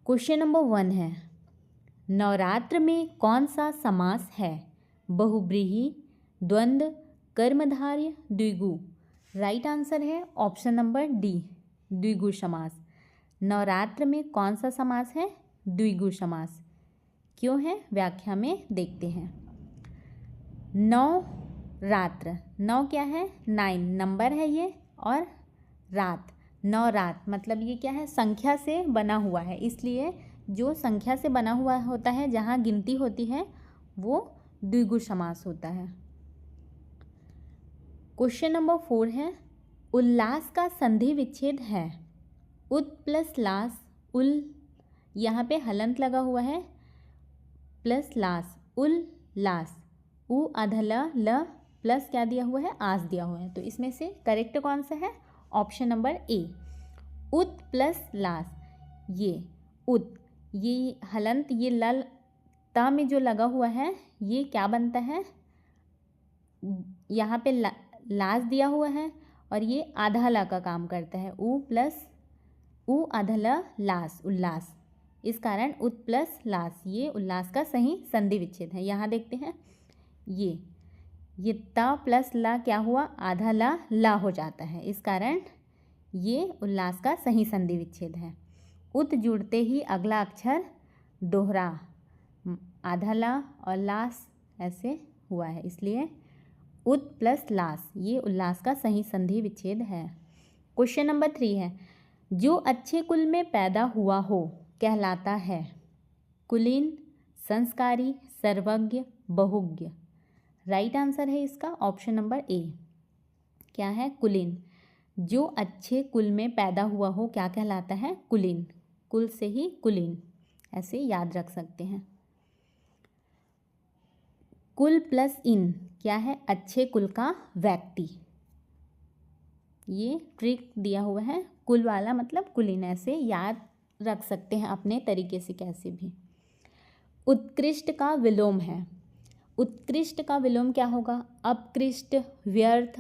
Question number 1 है, नवरात्र में कौन सा समास है? बहुब्रीहि, द्वंद्व, कर्मधारय, द्विगु। राइट आंसर है ऑप्शन नंबर डी, द्विगु समास। नवरात्र में कौन सा समास है? द्विगु समास। क्यों है? व्याख्या में देखते हैं। नवरात्र, नौ क्या है? 9 नंबर है ये, और रात, नवरात मतलब ये क्या है? संख्या से बना हुआ है, इसलिए जो संख्या से बना हुआ होता है, जहाँ गिनती होती है, वो द्विगु समास होता है। क्वेश्चन नंबर 4 है, उल्लास का संधि विच्छेद है। उत प्लस लास, उल, यहाँ पे हलंत लगा हुआ है, प्लस लास, उल्लास। उ अधल ल प्लस क्या दिया हुआ है? आस दिया हुआ है। तो इसमें से करेक्ट कौन सा है? ऑप्शन नंबर ए, उत प्लस लास। ये उत, ये हलंत, ये लल ता में जो लगा हुआ है, ये क्या बनता है? यहाँ पे लास दिया हुआ है, और ये आधा ला का काम करता है। उ प्लस उ आधा ला लास, उल्लास। इस कारण उत प्लस लास, ये उल्लास का सही संधि विच्छेद है। यहाँ देखते हैं, ये ता प्लस ला क्या हुआ? आधा ला हो जाता है, इस कारण ये उल्लास का सही संधि विच्छेद है। उत जुड़ते ही अगला अक्षर दोहरा, आधा ला और लास ऐसे हुआ है, इसलिए उत प्लस लास, ये उल्लास का सही संधि विच्छेद है। क्वेश्चन नंबर 3 है, जो अच्छे कुल में पैदा हुआ हो कहलाता है कुलीन, संस्कारी, सर्वज्ञ, बहुज्ञ। राइट आंसर है इसका ऑप्शन नंबर ए, क्या है? कुलीन। जो अच्छे कुल में पैदा हुआ हो क्या कहलाता है? कुलीन। कुल से ही कुलीन, ऐसे याद रख सकते हैं। कुल प्लस इन क्या है? अच्छे कुल का व्यक्ति। ये ट्रिक दिया हुआ है, कुल वाला मतलब कुलीन, ऐसे याद रख सकते हैं अपने तरीके से कैसे भी। उत्कृष्ट का विलोम है। उत्कृष्ट का विलोम क्या होगा? अपकृष्ट, व्यर्थ,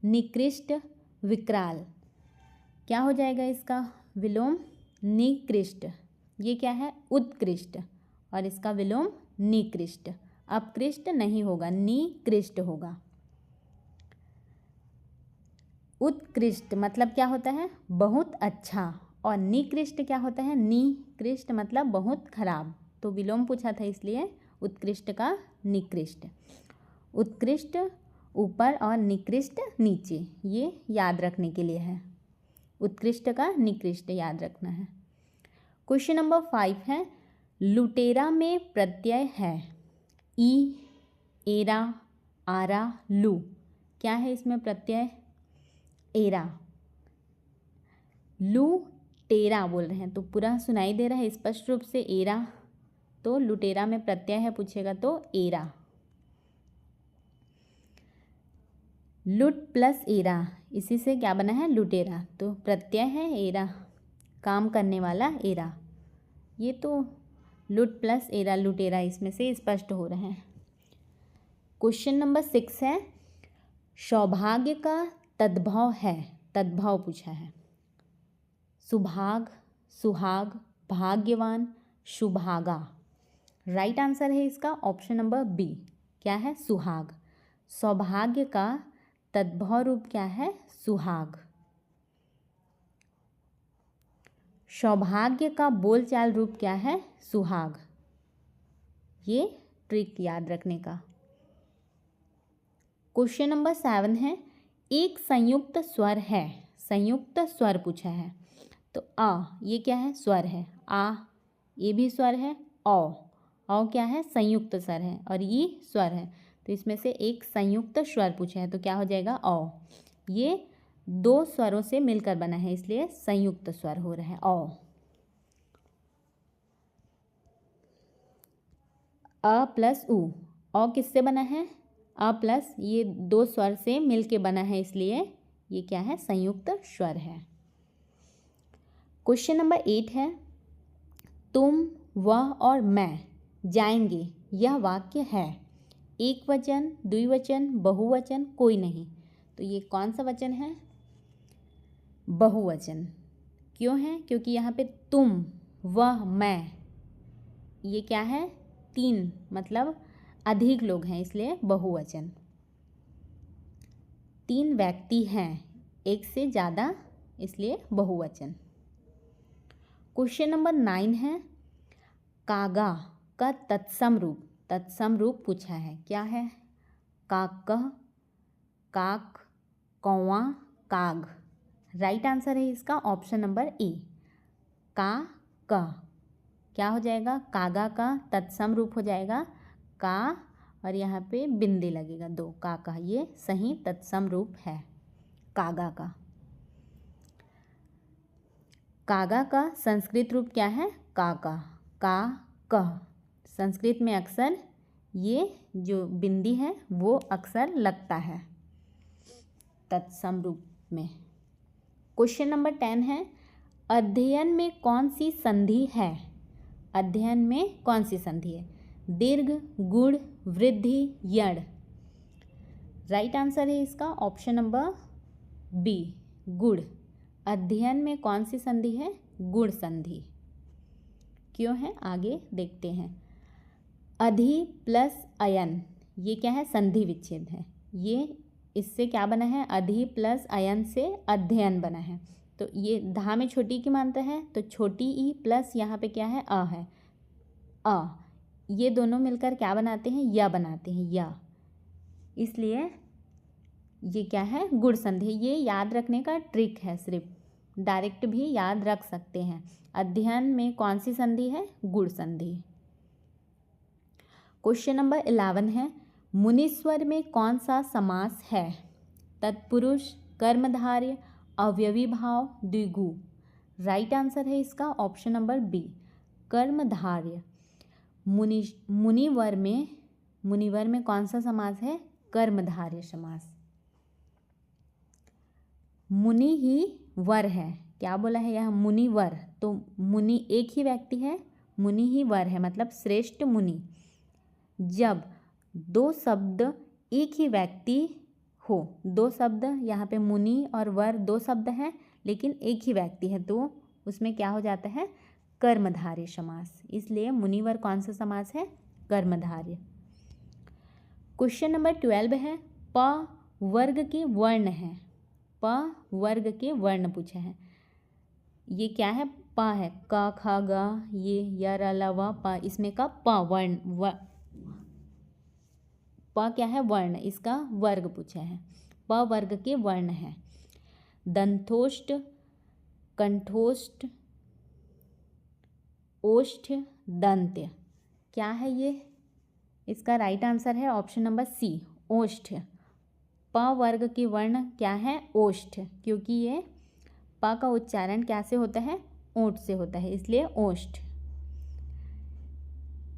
निकृष्ट, विकराल। क्या हो जाएगा इसका विलोम? निकृष्ट। ये क्या है? उत्कृष्ट, और इसका विलोम निकृष्ट। अपकृष्ट नहीं होगा, निकृष्ट होगा। उत्कृष्ट मतलब क्या होता है? बहुत अच्छा, और निकृष्ट क्या होता है? निकृष्ट मतलब बहुत खराब। तो विलोम पूछा था, इसलिए उत्कृष्ट का निकृष्ट। उत्कृष्ट ऊपर और निकृष्ट नीचे, ये याद रखने के लिए है। उत्कृष्ट का निकृष्ट याद रखना है। क्वेश्चन नंबर 5 है, लुटेरा में प्रत्यय है ई, एरा, आरा, लू। क्या है इसमें प्रत्यय? एरा। लू टेरा बोल रहे हैं, तो पूरा सुनाई दे रहा है स्पष्ट रूप से एरा, तो लुटेरा में प्रत्यय है पूछेगा तो एरा। लुट प्लस एरा, इसी से क्या बना है? लुटेरा। तो प्रत्यय है एरा, काम करने वाला एरा। ये तो लुट प्लस एरा, लुटेरा, इसमें से स्पष्ट हो रहे हैं। क्वेश्चन नंबर 6 है, सौभाग्य का तद्भव है। तद्भव पूछा है। सुभाग, सुहाग, भाग्यवान, सुभागा। राइट आंसर है इसका ऑप्शन नंबर बी, क्या है? सुहाग। सौभाग्य का तद्भव रूप क्या है? सुहाग। सौभाग्य का बोलचाल रूप क्या है? सुहाग। ये ट्रिक याद रखने का। क्वेश्चन नंबर 7 है, एक संयुक्त स्वर है। संयुक्त स्वर पूछा है, तो आ, ये क्या है? स्वर है। आ, ये भी स्वर है। औ क्या है? संयुक्त स्वर है, और ये स्वर है। तो इसमें से एक संयुक्त स्वर पूछा है, तो क्या हो जाएगा? औ। ये 2 स्वरों से मिलकर बना है, इसलिए संयुक्त स्वर हो रहा है औ। अ प्लस उ, औ किससे बना है? अ प्लस ये 2 स्वर से मिल के बना है, इसलिए ये क्या है? संयुक्त स्वर है। क्वेश्चन नंबर 8 है, तुम, वह और मैं जाएंगे, यह वाक्य है एक वचन, द्विवचन, बहुवचन, कोई नहीं। तो ये कौन सा वचन है? बहुवचन। क्यों है? क्योंकि यहाँ पे तुम वह, मैं, ये क्या है? 3, मतलब अधिक लोग हैं इसलिए बहुवचन। 3 व्यक्ति हैं, एक से ज़्यादा इसलिए बहुवचन। क्वेश्चन नंबर 9 है, कागा का तत्सम रूप पूछा है। क्या है? काकह, काक, कौवा, काग। राइट आंसर है इसका ऑप्शन नंबर ए, का क। क्या हो जाएगा? कागा का तत्सम रूप हो जाएगा का, और यहाँ पे बिंदी लगेगा 2, का का। ये सही तत्सम रूप है कागा का। कागा का संस्कृत रूप क्या है? काका, का कह। संस्कृत में अक्सर ये जो बिंदी है वो अक्सर लगता है तत्सम रूप में। क्वेश्चन नंबर 10 है, अध्ययन में कौन सी संधि है? अध्ययन में कौन सी संधि है? दीर्घ, गुण, वृद्धि, यण। राइट आंसर है इसका ऑप्शन नंबर बी, गुण। अध्ययन में कौन सी संधि है? गुण संधि। क्यों है आगे देखते हैं। अधि प्लस अयन, ये क्या है? संधि विच्छेद है। ये इससे क्या बना है? अधि प्लस अयन से अध्ययन बना है। तो ये धा में छोटी की मानता है, तो छोटी ई प्लस यहाँ पे क्या है? अ है। अ, ये दोनों मिलकर क्या बनाते हैं? या बनाते हैं, या। इसलिए ये क्या है? गुण संधि। ये याद रखने का ट्रिक है, सिर्फ डायरेक्ट भी याद रख सकते हैं। अध्ययन में कौन सी संधि है? गुण संधि। क्वेश्चन नंबर 11 है, मुनीश्वर में कौन सा समास है? तत्पुरुष, कर्मधारय, अवयवी भाव, द्विगु। राइट आंसर है इसका ऑप्शन नंबर बी, कर्मधारय। मुनिवर में कौन सा समास है? कर्मधारय समास। मुनि ही वर है। क्या बोला है यह? मुनिवर। तो मुनि एक ही व्यक्ति है, मुनि ही वर है, मतलब श्रेष्ठ मुनि। जब 2 शब्द एक ही व्यक्ति हो, 2 शब्द यहाँ पे मुनि और वर 2 शब्द हैं लेकिन एक ही व्यक्ति है, तो उसमें क्या हो जाता है? कर्मधारय समास। इसलिए मुनिवर कौन सा समास है? कर्मधारय। क्वेश्चन नंबर 12 है, प वर्ग के वर्ण हैं। प वर्ग के वर्ण पूछा है। ये क्या है? प है। क, ख, ग, ये य, र, ल, व, प। इसमें का प वर्ण, प क्या है? वर्ण। इसका वर्ग पूछा है। प वर्ग के वर्ण है। दंतोष्ठ, कंठोष्ठ, ओष्ठ, दंत्य। क्या है ये? इसका राइट आंसर है ऑप्शन नंबर सी, ओष्ठ। प वर्ग के वर्ण क्या है? ओष्ठ, क्योंकि ये प का उच्चारण क्या से होता है? ओंठ से होता है, इसलिए ओष्ठ।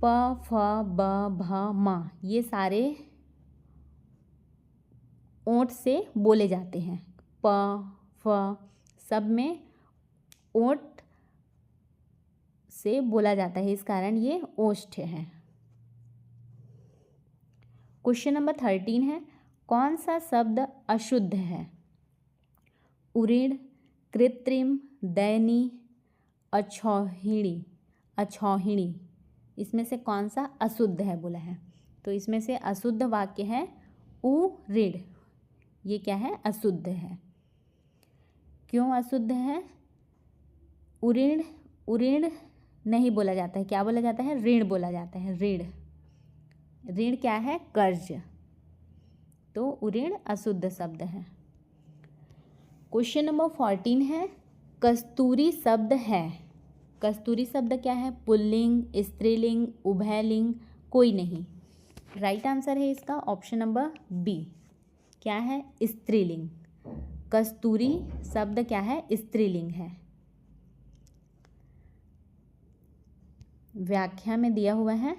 प, फ, ब, भ, म, ये सारे ओंठ से बोले जाते हैं। प, फ सब में ओंठ से बोला जाता है, इस कारण ये ओष्ठ है। क्वेश्चन नंबर 13 है, कौन सा शब्द अशुद्ध है? उरीण, कृत्रिम, दयनीय, अछौहिणी। इसमें से कौन सा अशुद्ध है बोला है? तो इसमें से अशुद्ध वाक्य है उरीण। ये क्या है? अशुद्ध है। क्यों अशुद्ध है? उरीण नहीं बोला जाता है, क्या बोला जाता है? ऋण बोला जाता है। ऋण क्या है? कर्ज। तो उरीण अशुद्ध शब्द है। क्वेश्चन नंबर 14 है, कस्तूरी शब्द है। कस्तूरी शब्द क्या है? पुल्लिंग, स्त्रीलिंग, उभयलिंग, कोई नहीं। राइट आंसर है इसका ऑप्शन नंबर बी, क्या है? स्त्रीलिंग। कस्तूरी शब्द क्या है? स्त्रीलिंग है। व्याख्या में दिया हुआ है,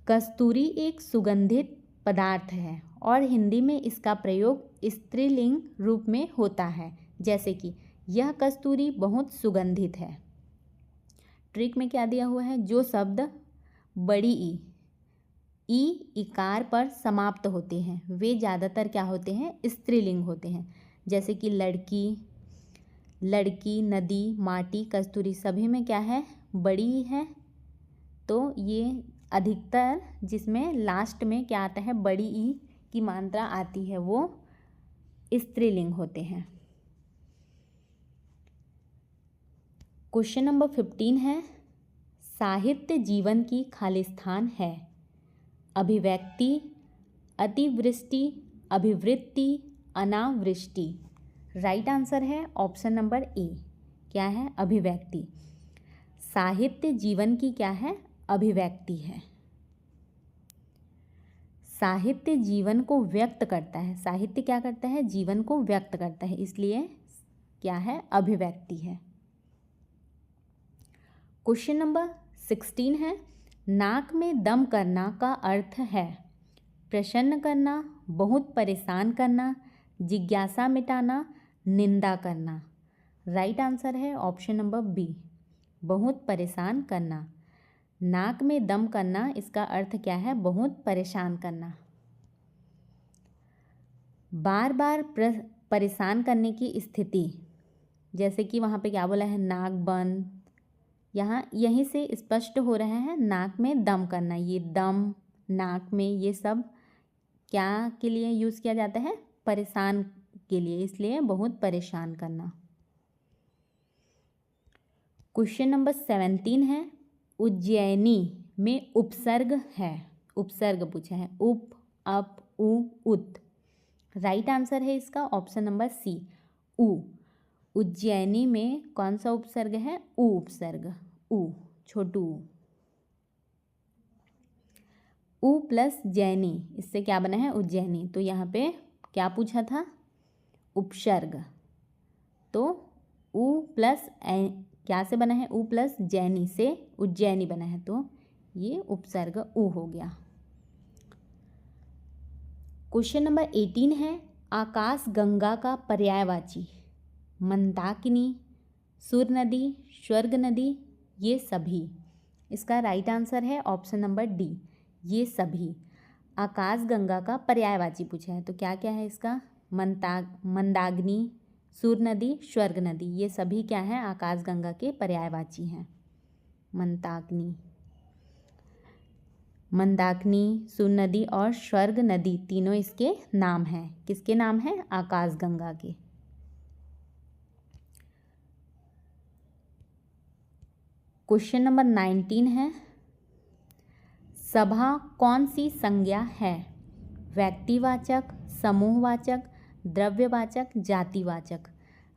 कस्तूरी एक सुगंधित पदार्थ है और हिंदी में इसका प्रयोग स्त्रीलिंग रूप में होता है, जैसे कि यह कस्तूरी बहुत सुगंधित है। ट्रिक में क्या दिया हुआ है? जो शब्द बड़ी ई इकार पर समाप्त होते हैं वे ज़्यादातर क्या होते हैं? स्त्रीलिंग होते हैं, जैसे कि लड़की, लड़की, नदी, माटी, कस्तूरी सभी में क्या है, बड़ी है। तो ये अधिकतर जिसमें लास्ट में क्या आता है, बड़ी ई की मात्रा आती है, वो स्त्रीलिंग होते हैं। क्वेश्चन नंबर 15 है, साहित्य जीवन की खालिस्तान है। अभिव्यक्ति, अतिवृष्टि, अभिवृत्ति, अनावृष्टि। राइट आंसर है ऑप्शन नंबर ए, क्या है, अभिव्यक्ति। साहित्य जीवन की क्या है, अभिव्यक्ति है। साहित्य जीवन को व्यक्त करता है, साहित्य क्या करता है, जीवन को व्यक्त करता है, इसलिए क्या है, अभिव्यक्ति है। क्वेश्चन नंबर 16 है, नाक में दम करना का अर्थ है प्रसन्न करना, बहुत परेशान करना, जिज्ञासा मिटाना, निंदा करना। राइट आंसर है ऑप्शन नंबर बी, बहुत परेशान करना। नाक में दम करना, इसका अर्थ क्या है, बहुत परेशान करना। बार बार परेशान करने की स्थिति, जैसे कि वहाँ पे क्या बोला है, नाक बंद, यहाँ यहीं से स्पष्ट हो रहा है नाक में दम करना। ये दम, नाक में, ये सब क्या के लिए यूज़ किया जाता है, परेशान के लिए, इसलिए बहुत परेशान करना। क्वेश्चन नंबर 17 है, उज्जैनी में उपसर्ग है, उपसर्ग पूछा है, उप, अप, उ, उत। राइट आंसर है इसका ऑप्शन नंबर सी, उ। उज्जैनी में कौन सा उपसर्ग है, उ उपसर्ग, उ, छोटू उ प्लस जैनी, इससे क्या बना है, उज्जैनी। तो यहाँ पे क्या पूछा था, उपसर्ग, तो उ प्लस क्या से बना है, उ प्लस जैनी से उज्जैनी बना है, तो ये उपसर्ग उ हो गया। क्वेश्चन नंबर 18 है, आकाश गंगा का पर्यायवाची, मंदाकिनी, सुर नदी, स्वर्ग नदी, ये सभी। इसका राइट आंसर है ऑप्शन नंबर डी, ये सभी। आकाश गंगा का पर्यायवाची पूछा है, तो क्या क्या है इसका, मंदाग्नि, सुर नदी, स्वर्ग नदी, ये सभी क्या है, आकाश गंगा के पर्यायवाची हैं। मंदाकिनी, सुर नदी और स्वर्ग नदी तीनों इसके नाम हैं। किसके नाम हैं, आकाश गंगा के। क्वेश्चन नंबर 19 है, सभा कौन सी संज्ञा है, व्यक्तिवाचक, समूहवाचक, द्रव्यवाचक, जातिवाचक।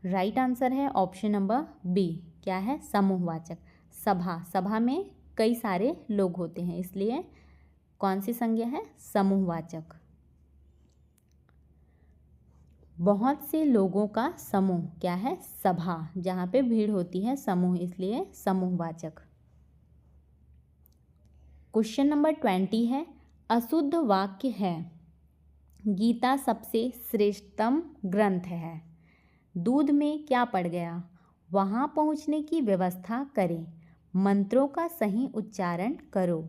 राइट आंसर है ऑप्शन नंबर बी, क्या है, समूहवाचक। सभा, सभा में कई सारे लोग होते हैं, इसलिए कौन सी संज्ञा है, समूहवाचक। बहुत से लोगों का समूह क्या है, सभा, जहाँ पे भीड़ होती है, समूह, इसलिए समूहवाचक। क्वेश्चन नंबर 20 है, अशुद्ध वाक्य है, गीता सबसे श्रेष्ठतम ग्रंथ है, दूध में क्या पड़ गया, वहाँ पहुँचने की व्यवस्था करें, मंत्रों का सही उच्चारण करो।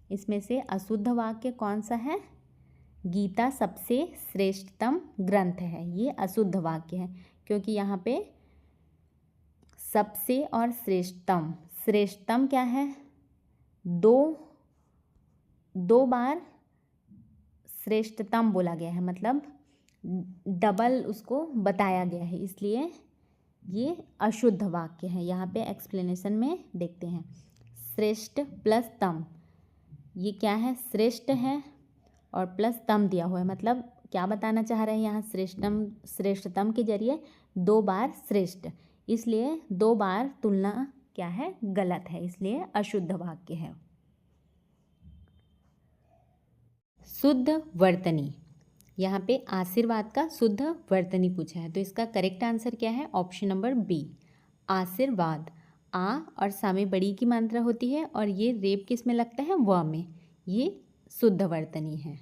इसमें से अशुद्ध वाक्य कौन सा है, गीता सबसे श्रेष्ठतम ग्रंथ है, ये अशुद्ध वाक्य है, क्योंकि यहाँ पे सबसे और श्रेष्ठतम, श्रेष्ठतम क्या है, दो बार श्रेष्ठतम बोला गया है, मतलब डबल उसको बताया गया है, इसलिए ये अशुद्ध वाक्य है। यहाँ पे एक्सप्लेनेशन में देखते हैं, श्रेष्ठ प्लस तम, ये क्या है, श्रेष्ठ है और प्लस तम दिया हुआ है, मतलब क्या बताना चाह रहे हैं यहाँ, श्रेष्ठतम के जरिए 2 बार श्रेष्ठ, इसलिए 2 बार तुलना क्या है, गलत है, इसलिए अशुद्ध वाक्य है। शुद्ध वर्तनी, यहाँ पे आशीर्वाद का शुद्ध वर्तनी पूछा है, तो इसका करेक्ट आंसर क्या है, ऑप्शन नंबर बी, आशीर्वाद। आ और सा में बड़ी की मात्रा होती है, और ये रेप किस में लगता है, व में, ये शुद्ध वर्तनी है।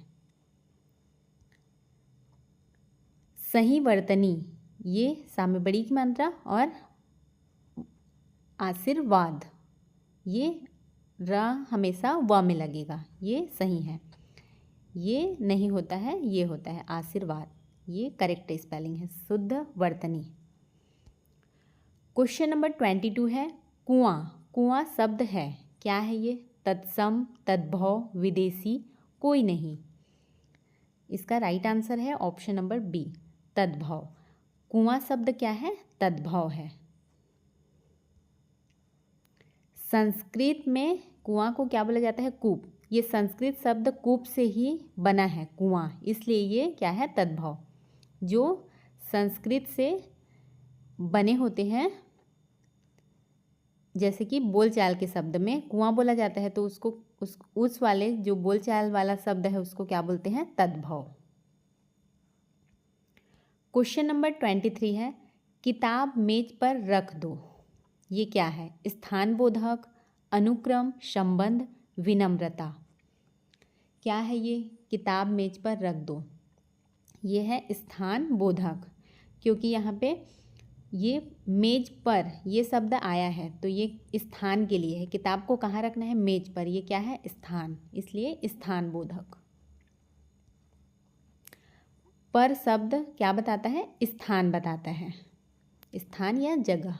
सही वर्तनी, ये सा में बड़ी की मात्रा, और आशीर्वाद, ये र हमेशा व में लगेगा, ये सही है। ये नहीं होता है, ये होता है आशीर्वाद, ये करेक्ट स्पेलिंग है, शुद्ध वर्तनी। क्वेश्चन नंबर 22 है कुआं। कुआं शब्द है, क्या है ये? तत्सम, तद्भव, विदेशी, कोई नहीं। इसका राइट आंसर है ऑप्शन नंबर बी, तद्भव। कुआं शब्द क्या है? तद्भव है। संस्कृत में कुआं को क्या बोला जाता है? कूप। ये संस्कृत शब्द कूप से ही बना है कुआं, इसलिए ये क्या है? तद्भव। जो संस्कृत से बने होते हैं, जैसे कि बोलचाल के शब्द में कुआं बोला जाता है, तो उसको उस वाले जो बोलचाल वाला शब्द है उसको क्या बोलते हैं? तद्भव। क्वेश्चन नंबर 23 है किताब मेज पर रख दो। ये क्या है? स्थानबोधक, अनुक्रम, संबंध, विनम्रता। क्या है ये? किताब मेज पर रख दो। ये है स्थानबोधक, क्योंकि यहाँ पे ये मेज पर ये शब्द आया है तो ये स्थान के लिए है। किताब को कहाँ रखना है? मेज पर। ये क्या है? स्थान, इसलिए स्थानबोधक। पर शब्द क्या बताता है? स्थान बताता है, स्थान या जगह,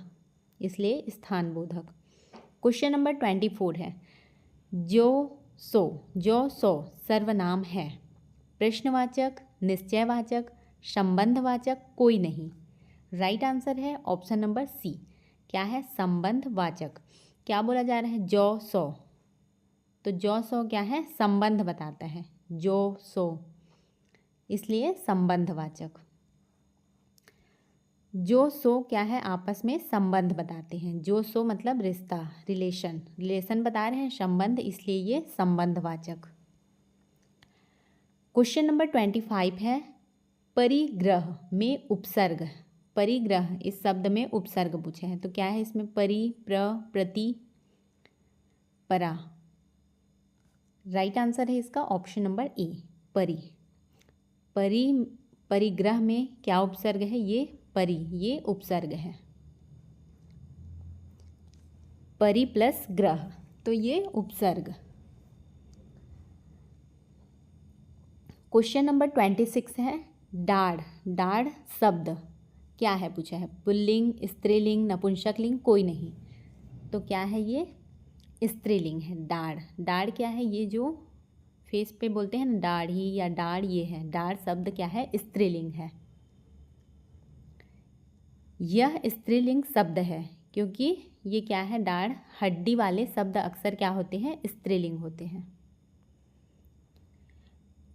इसलिए स्थानबोधक। क्वेश्चन नंबर 24 है जो सो सर्वनाम है। प्रश्नवाचक, निश्चयवाचक, संबंधवाचक, कोई नहीं। राइट आंसर है ऑप्शन नंबर सी, क्या है? संबंधवाचक। क्या बोला जा रहा है? जो सो, तो जो सो क्या है? संबंध बताता है, जो सो, इसलिए संबंधवाचक। जो सो क्या है? आपस में संबंध बताते हैं। जो सो मतलब रिश्ता, रिलेशन बता रहे हैं, संबंध, इसलिए ये संबंधवाचक। क्वेश्चन नंबर 25 है परिग्रह में उपसर्ग। परिग्रह इस शब्द में उपसर्ग पूछे हैं, तो क्या है इसमें? परि, प्र, प्रति, परा। राइट आंसर है इसका ऑप्शन नंबर ए, परि। परिग्रह में क्या उपसर्ग है? ये परि, ये उपसर्ग है। परि प्लस ग्रह, तो ये उपसर्ग। क्वेश्चन नंबर 26 है डाढ़। डाढ़ शब्द क्या है पूछा है? पुल्लिंग, स्त्रीलिंग, नपुंसकलिंग, कोई नहीं। तो क्या है ये? स्त्रीलिंग है डाढ़। डाढ़ क्या है? ये जो फेस पे बोलते हैं ना दाढ़ी या डाढ़, ये है डाढ़ शब्द क्या है? स्त्रीलिंग है। यह स्त्रीलिंग शब्द है क्योंकि ये क्या है? डाढ़। हड्डी वाले शब्द अक्सर क्या होते हैं? स्त्रीलिंग होते हैं।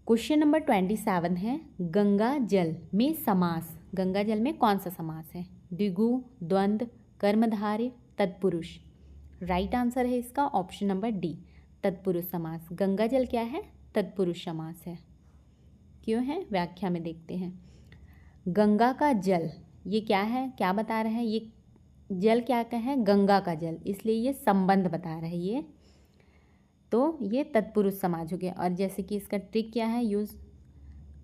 क्वेश्चन नंबर 27 है गंगा जल में समास। गंगा जल में कौन सा समास है? द्विगु, द्वंद्व, कर्मधारय, तत्पुरुष। राइट आंसर है इसका ऑप्शन नंबर डी, तत्पुरुष समास। गंगा जल क्या है? तत्पुरुष समास है। क्यों है? व्याख्या में देखते हैं। गंगा का जल, ये क्या है? क्या बता रहा है? ये जल क्या का है? गंगा का जल, इसलिए ये संबंध बता रहा है ये, तो ये तत्पुरुष समाज हो गया। और जैसे कि इसका ट्रिक क्या है? यूज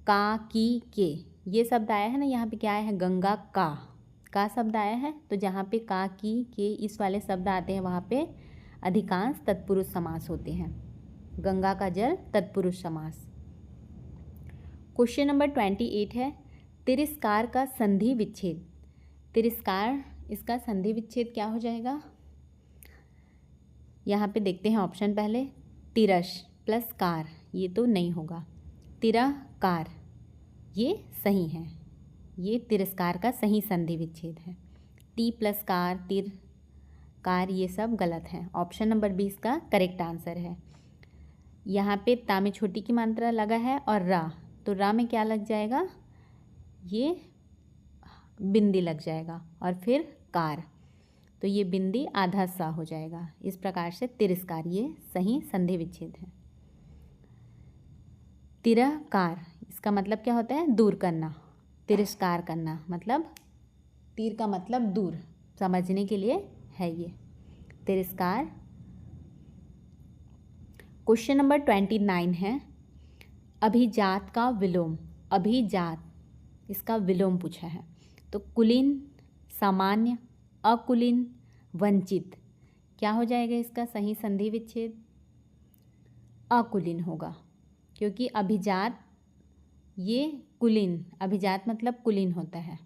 का, की, के, ये शब्द आया है ना, यहाँ पे क्या आया है? गंगा का शब्द आया है, तो जहाँ पे का, की, के इस वाले शब्द आते हैं वहाँ पे अधिकांश तत्पुरुष समास होते हैं। गंगा का जल तत्पुरुष समास। क्वेश्चन नंबर 28 है तिरस्कार का संधि विच्छेद। तिरस्कार, इसका संधि विच्छेद क्या हो जाएगा? यहाँ पे देखते हैं ऑप्शन पहले। तिरस प्लस कार, ये तो नहीं होगा। तिरकार, ये सही है, ये तिरस्कार का सही संधि विच्छेद है। टी प्लस कार, तिर, कार, ये सब गलत है। ऑप्शन नंबर 20 का करेक्ट आंसर है। यहाँ पे ता में छोटी की मात्रा लगा है और रा, तो रा में क्या लग जाएगा? ये बिंदी लग जाएगा और फिर कार, तो ये बिंदी आधा सा हो जाएगा। इस प्रकार से तिरस्कार ये सही संधि विच्छेद है। तिरकार, इसका मतलब क्या होता है? दूर करना। तिरस्कार करना मतलब, तीर का मतलब दूर, समझने के लिए है ये तिरस्कार। क्वेश्चन नंबर 29 है अभिजात का विलोम। अभिजात, इसका विलोम पूछा है, तो कुलीन, सामान्य, अकुलीन, वंचित। क्या हो जाएगा इसका सही संधि विच्छेद? अकुलीन होगा, क्योंकि अभिजात ये कुलीन, अभिजात मतलब कुलीन होता है,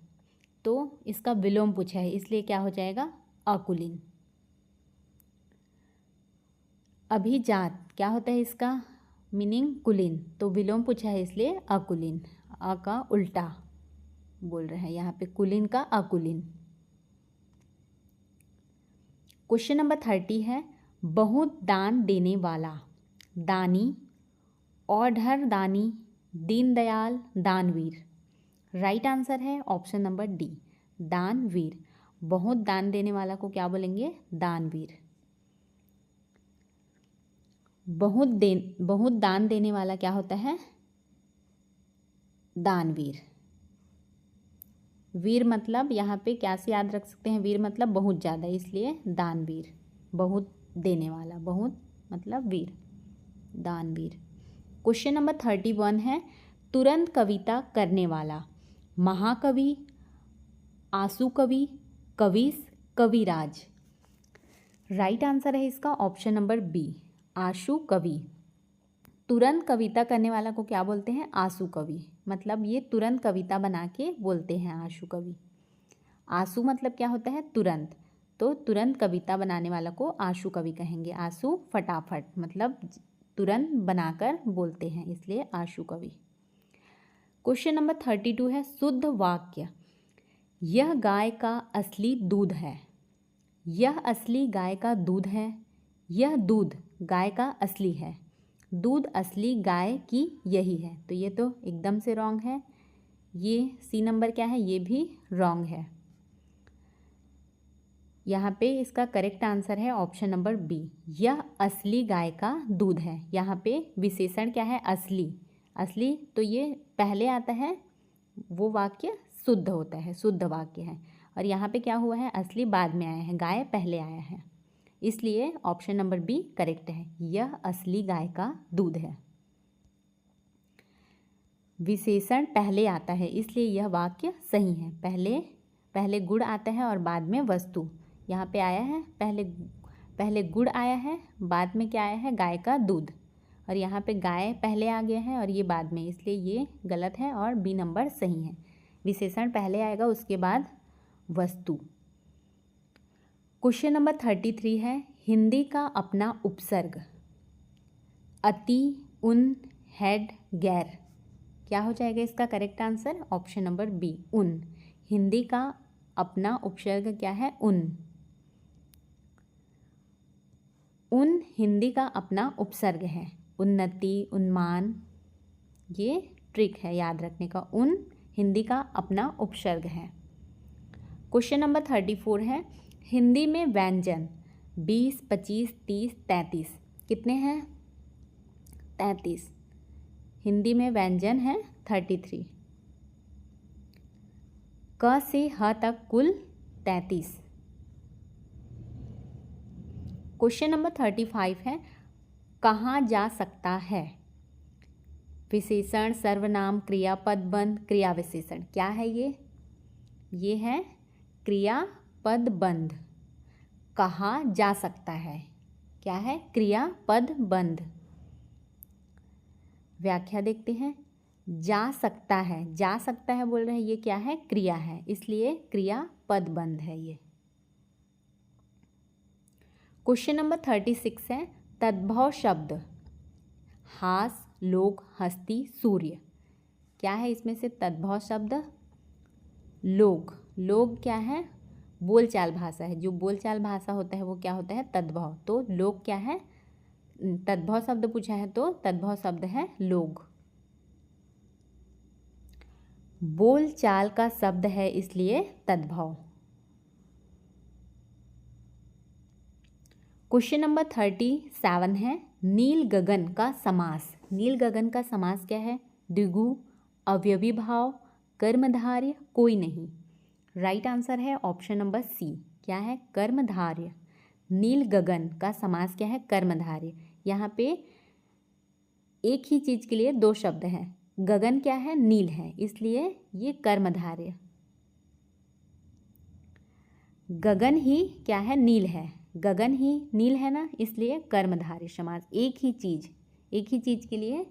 तो इसका विलोम पूछा है, इसलिए क्या हो जाएगा, अकुलीन। अभिजात क्या होता है, इसका मीनिंग कुलीन, तो विलोम पूछा है इसलिए अकुलीन। अ का उल्टा बोल रहे हैं यहाँ पे, कुलीन का अकुलीन। क्वेश्चन नंबर 30 है, बहुत दान देने वाला, दानी, औढ़र दानी, दीनदयाल, दानवीर। राइट आंसर है ऑप्शन नंबर डी, दानवीर। बहुत दान देने वाला को क्या बोलेंगे, दानवीर। बहुत दान देने वाला क्या होता है, दानवीर। वीर मतलब यहाँ पे क्या से याद रख सकते हैं, वीर मतलब बहुत ज़्यादा, इसलिए दानवीर। बहुत देने वाला, बहुत मतलब वीर, दानवीर। क्वेश्चन नंबर 31 है, तुरंत कविता करने वाला, महाकवि, आंसू कवि, कविस, कविराज। राइट आंसर है इसका ऑप्शन नंबर बी, आशु कवि। तुरंत कविता करने वाला को क्या बोलते हैं, आंसू कवि। मतलब ये तुरंत कविता बना के बोलते हैं आशु कवि। आंसू मतलब क्या होता है, तुरंत, तो तुरंत कविता बनाने वाला को आशु कवि कहेंगे। आंसू फटाफट मतलब तुरंत बनाकर बोलते हैं, इसलिए आशु कवि। क्वेश्चन नंबर 32 है, शुद्ध वाक्य, यह गाय का असली दूध है, यह असली गाय का दूध है, यह दूध गाय का असली है, दूध असली गाय की यही है। तो ये तो एकदम से रॉन्ग है। ये सी नंबर क्या है, ये भी रॉन्ग है। यहाँ पे इसका करेक्ट आंसर है ऑप्शन नंबर बी, यह असली गाय का दूध है। यहाँ पे विशेषण क्या है, असली। असली तो ये पहले आता है, वो वाक्य शुद्ध होता है, शुद्ध वाक्य है। और यहाँ पे क्या हुआ है, असली बाद में आया है, गाय पहले आया है, इसलिए ऑप्शन नंबर बी करेक्ट है, यह असली गाय का दूध है। विशेषण पहले आता है, इसलिए यह वाक्य सही है। पहले गुड़ आता है और बाद में वस्तु। यहाँ पे आया है पहले गुड़ आया है, बाद में क्या आया है, गाय का दूध। और यहाँ पे गाय पहले आ गया है और ये बाद में, इसलिए ये गलत है और बी नंबर सही है। विशेषण पहले आएगा, उसके बाद वस्तु। क्वेश्चन नंबर 33 है, हिंदी का अपना उपसर्ग, अति, उन, हेड, गैर। क्या हो जाएगा इसका correct answer, option number B, उन। हिंदी का अपना उपसर्ग क्या है, उन। उन हिंदी का अपना उपसर्ग है। उन्नति, उन्मान, ये ट्रिक है याद रखने का, उन हिंदी का अपना उपसर्ग है। क्वेश्चन नंबर 34 है, हिंदी में व्यंजन 20, 25, 30, 33 कितने हैं, 33। हिंदी में व्यंजन है 33। क से ह तक कुल 33। क्वेश्चन नंबर 35 है, कहाँ जा सकता है, विशेषण, सर्वनाम, क्रियापद बंध, क्रिया विशेषण। क्या है ये है क्रियापद बंध। कहाँ जा सकता है क्या है, क्रियापद बंध। व्याख्या देखते हैं, जा सकता है बोल रहे हैं, ये क्या है, क्रिया है, इसलिए क्रियापद बंध है ये। क्वेश्चन नंबर 36 है, तद्भव शब्द, हास, लोक, हस्ती, सूर्य। क्या है इसमें से तद्भव शब्द, लोक। लोक क्या है, बोलचाल भाषा है, जो बोलचाल भाषा होता है वो क्या होता है, तद्भव। तो लोक क्या है, तद्भव शब्द पूछा है तो तद्भव शब्द है लोग। बोलचाल का शब्द है इसलिए तद्भव। क्वेश्चन नंबर 37 है, नील गगन का समास। नील गगन का समास क्या है, द्विगु, अवयवी भाव, कर्मधारय, कोई नहीं। राइट आंसर है ऑप्शन नंबर सी, क्या है, कर्मधारय। नील गगन का समास क्या है, कर्मधारय। यहाँ पे एक ही चीज के लिए दो शब्द हैं, गगन क्या है, नील है, इसलिए ये कर्मधारय। गगन ही क्या है, नील है, गगन ही नील है ना, इसलिए कर्मधारय समास। एक ही चीज के लिए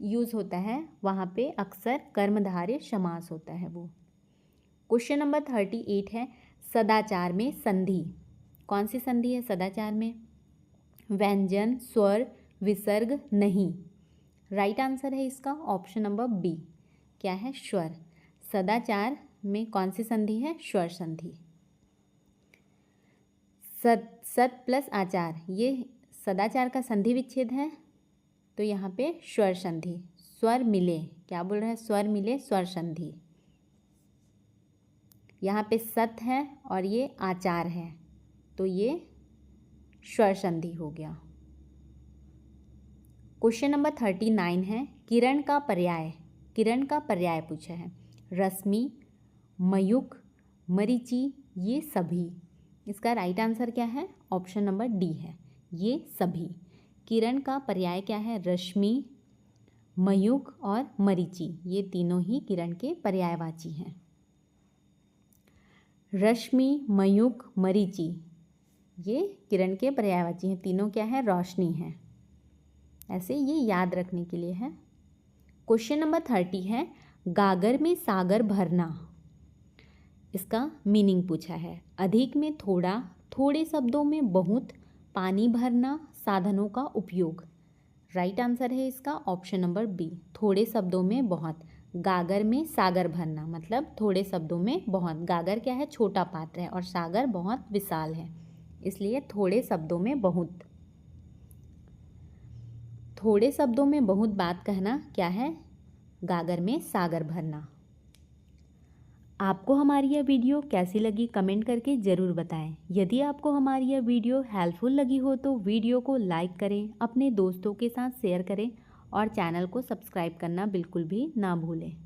यूज होता है, वहाँ पे अक्सर कर्मधारय समास होता है वो। क्वेश्चन नंबर 38 है सदाचार में संधि। कौन सी संधि है सदाचार में? व्यंजन, स्वर, विसर्ग, नहीं। राइट आंसर है इसका ऑप्शन नंबर बी। क्या है? स्वर। सदाचार में कौन सी संधि है? स्वर संधि। सत प्लस आचार, ये सदाचार का संधि विच्छेद है, तो यहाँ पे स्वर संधि। स्वर मिले, क्या बोल रहा है? स्वर मिले, स्वर संधि। यहाँ पे सत है और ये आचार है, तो ये स्वर संधि हो गया। क्वेश्चन नंबर 39 है किरण का पर्याय। किरण का पर्याय पूछा है। रश्मि, मयूख, मरीचि, ये सभी। इसका राइट आंसर क्या है? ऑप्शन नंबर डी है, ये सभी। किरण का पर्याय क्या है? रश्मि, मयूख और मरीचि, ये तीनों ही किरण के पर्यायवाची हैं। रश्मि, मयूख, मरीचि, ये किरण के पर्यायवाची हैं। तीनों क्या है? रोशनी है। ऐसे ये याद रखने के लिए है। क्वेश्चन नंबर 30 है गागर में सागर भरना। इसका मीनिंग पूछा है। अधिक में थोड़ा, थोड़े शब्दों में बहुत, पानी भरना, साधनों का उपयोग। राइट आंसर है इसका ऑप्शन नंबर बी, थोड़े शब्दों में बहुत। गागर में सागर भरना मतलब थोड़े शब्दों में बहुत। गागर क्या है? छोटा पात्र है और सागर बहुत विशाल है, इसलिए थोड़े शब्दों में बहुत। थोड़े शब्दों में बहुत बात कहना क्या है? गागर में सागर भरना। आपको हमारी यह वीडियो कैसी लगी कमेंट करके ज़रूर बताएं। यदि आपको हमारी यह वीडियो हेल्पफुल लगी हो तो वीडियो को लाइक करें, अपने दोस्तों के साथ शेयर करें और चैनल को सब्सक्राइब करना बिल्कुल भी ना भूलें।